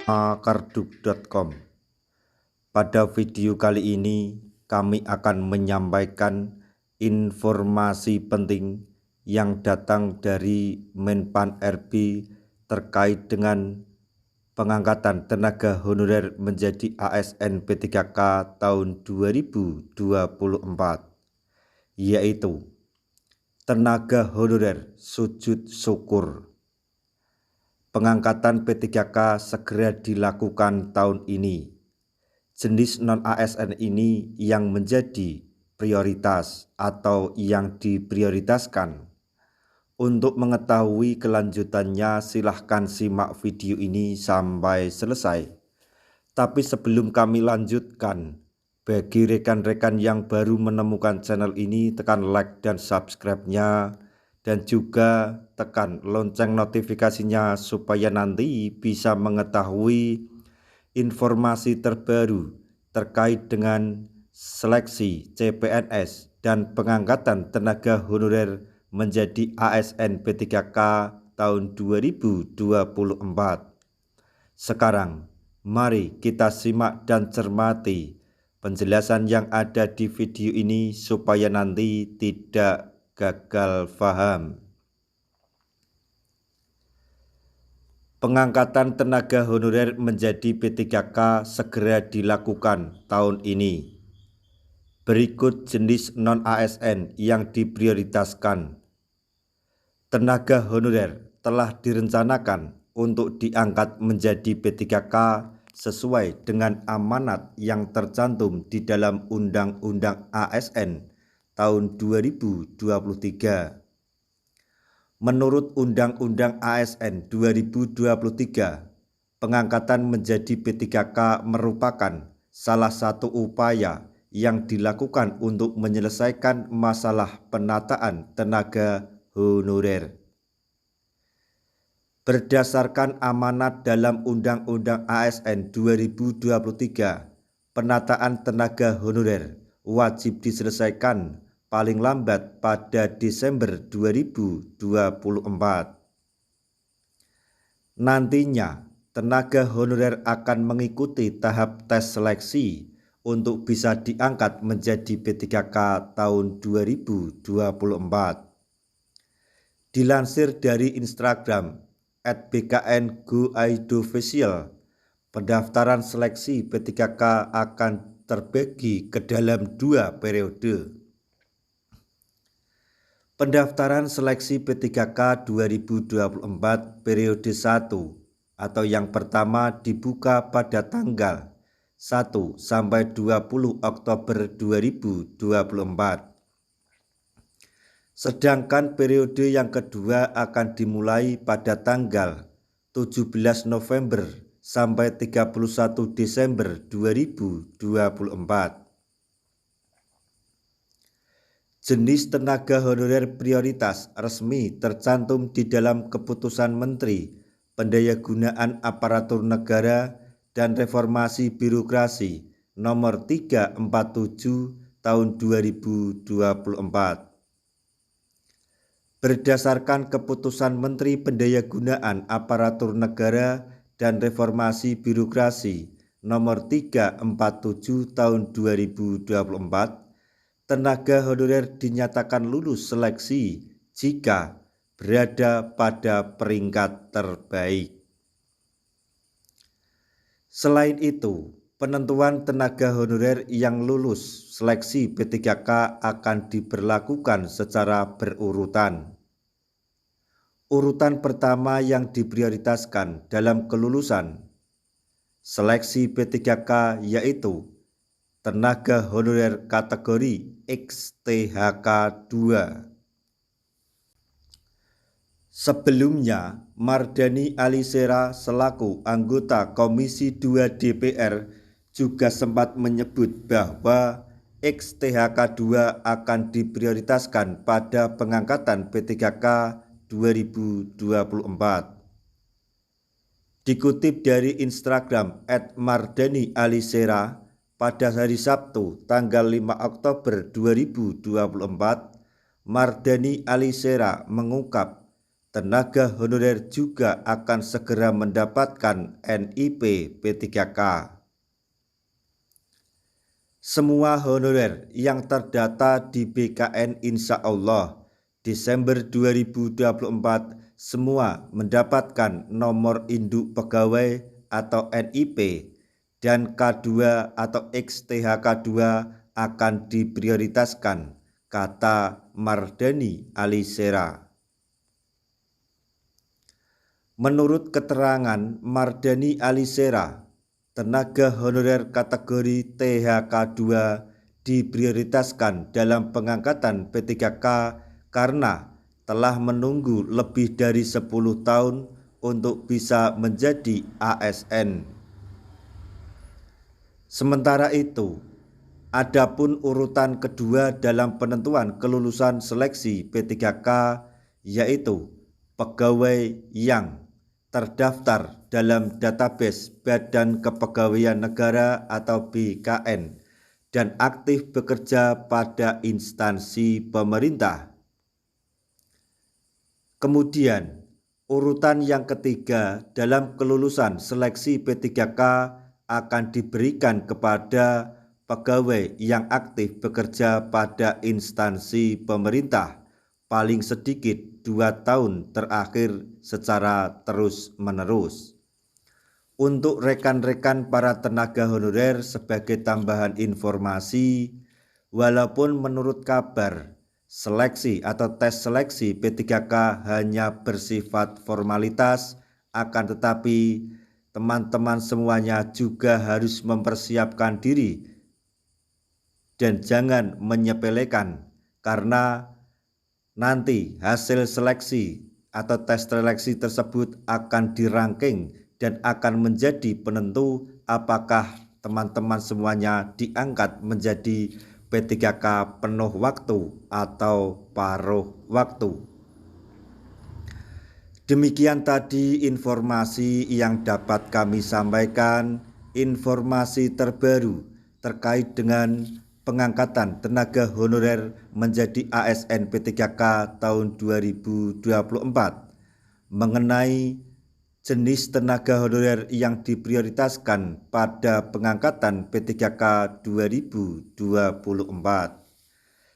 karduk.com. Pada video kali ini kami akan menyampaikan informasi penting yang datang dari Menpan RB terkait dengan pengangkatan tenaga honorer menjadi ASN P3K tahun 2024, yaitu tenaga honorer sujud syukur. Pengangkatan P3K segera dilakukan tahun ini. Jenis non-ASN ini yang menjadi prioritas atau yang diprioritaskan. Untuk mengetahui kelanjutannya, silahkan simak video ini sampai selesai. Tapi sebelum kami lanjutkan, bagi rekan-rekan yang baru menemukan channel ini, tekan like dan subscribe-nya, dan juga tekan lonceng notifikasinya supaya nanti bisa mengetahui informasi terbaru terkait dengan seleksi CPNS dan pengangkatan tenaga honorer menjadi ASN P3K tahun 2024. Sekarang, mari kita simak dan cermati penjelasan yang ada di video ini supaya nanti tidak gagal paham. Pengangkatan tenaga honorer menjadi P3K segera dilakukan tahun ini. Berikut jenis non-ASN yang diprioritaskan. Tenaga honorer telah direncanakan untuk diangkat menjadi P3K sesuai dengan amanat yang tercantum di dalam Undang-Undang ASN tahun 2023. Menurut Undang-Undang ASN 2023, pengangkatan menjadi P3K merupakan salah satu upaya yang dilakukan untuk menyelesaikan masalah penataan tenaga honorer. Berdasarkan amanat dalam Undang-Undang ASN 2023, penataan tenaga honorer wajib diselesaikan paling lambat pada Desember 2024. Nantinya, tenaga honorer akan mengikuti tahap tes seleksi untuk bisa diangkat menjadi P3K tahun 2024. Dilansir dari Instagram @bkn_go_id_official, pendaftaran seleksi P3K akan terbagi ke dalam 2 periode. Pendaftaran seleksi P3K 2024 periode 1 atau yang pertama dibuka pada tanggal 1 sampai 20 Oktober 2024. Sedangkan periode yang kedua akan dimulai pada tanggal 17 November sampai 31 Desember 2024. Jenis tenaga honorer prioritas resmi tercantum di dalam Keputusan Menteri Pendayagunaan Aparatur Negara dan Reformasi Birokrasi Nomor 347 Tahun 2024. Berdasarkan Keputusan Menteri Pendayagunaan Aparatur Negara dan Reformasi Birokrasi Nomor 347 Tahun 2024, tenaga honorer dinyatakan lulus seleksi jika berada pada peringkat terbaik. Selain itu, penentuan tenaga honorer yang lulus seleksi P3K akan diberlakukan secara berurutan. Urutan pertama yang diprioritaskan dalam kelulusan seleksi P3K yaitu tenaga honorer kategori XTHK 2. Sebelumnya, Mardhani Alisera selaku anggota Komisi 2 DPR juga sempat menyebut bahwa XTHK 2 akan diprioritaskan pada pengangkatan P3K 2024. Dikutip dari Instagram @mardhani_alisera, pada hari Sabtu tanggal 5 Oktober 2024, Mardhani Alisera mengungkap tenaga honorer juga akan segera mendapatkan NIP P3K. Semua honorer yang terdata di BKN insya Allah Desember 2024 semua mendapatkan nomor induk pegawai atau NIP dan K2 atau XTHK2 akan diprioritaskan, kata Mardani Alisera. Menurut keterangan Mardani Alisera, tenaga honorer kategori THK2 diprioritaskan dalam pengangkatan P3K karena telah menunggu lebih dari 10 tahun untuk bisa menjadi ASN. Sementara itu, adapun urutan kedua dalam penentuan kelulusan seleksi P3K yaitu pegawai yang terdaftar dalam database Badan Kepegawaian Negara atau BKN dan aktif bekerja pada instansi pemerintah. Kemudian, urutan yang ketiga dalam kelulusan seleksi P3K akan diberikan kepada pegawai yang aktif bekerja pada instansi pemerintah paling sedikit 2 tahun terakhir secara terus-menerus. Untuk rekan-rekan para tenaga honorer sebagai tambahan informasi, walaupun menurut kabar seleksi atau tes seleksi P3K hanya bersifat formalitas, akan tetapi teman-teman semuanya juga harus mempersiapkan diri dan jangan menyepelekan, karena nanti hasil seleksi atau tes seleksi tersebut akan dirangking dan akan menjadi penentu apakah teman-teman semuanya diangkat menjadi P3K penuh waktu atau paruh waktu. Demikian tadi informasi yang dapat kami sampaikan, informasi terbaru terkait dengan pengangkatan tenaga honorer menjadi ASN P3K tahun 2024 mengenai jenis tenaga honorer yang diprioritaskan pada pengangkatan P3K 2024.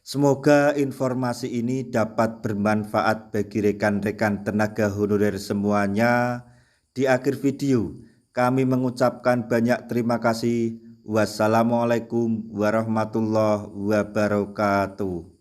Semoga informasi ini dapat bermanfaat bagi rekan-rekan tenaga honorer semuanya. Di akhir video, kami mengucapkan banyak terima kasih. Wassalamualaikum warahmatullahi wabarakatuh.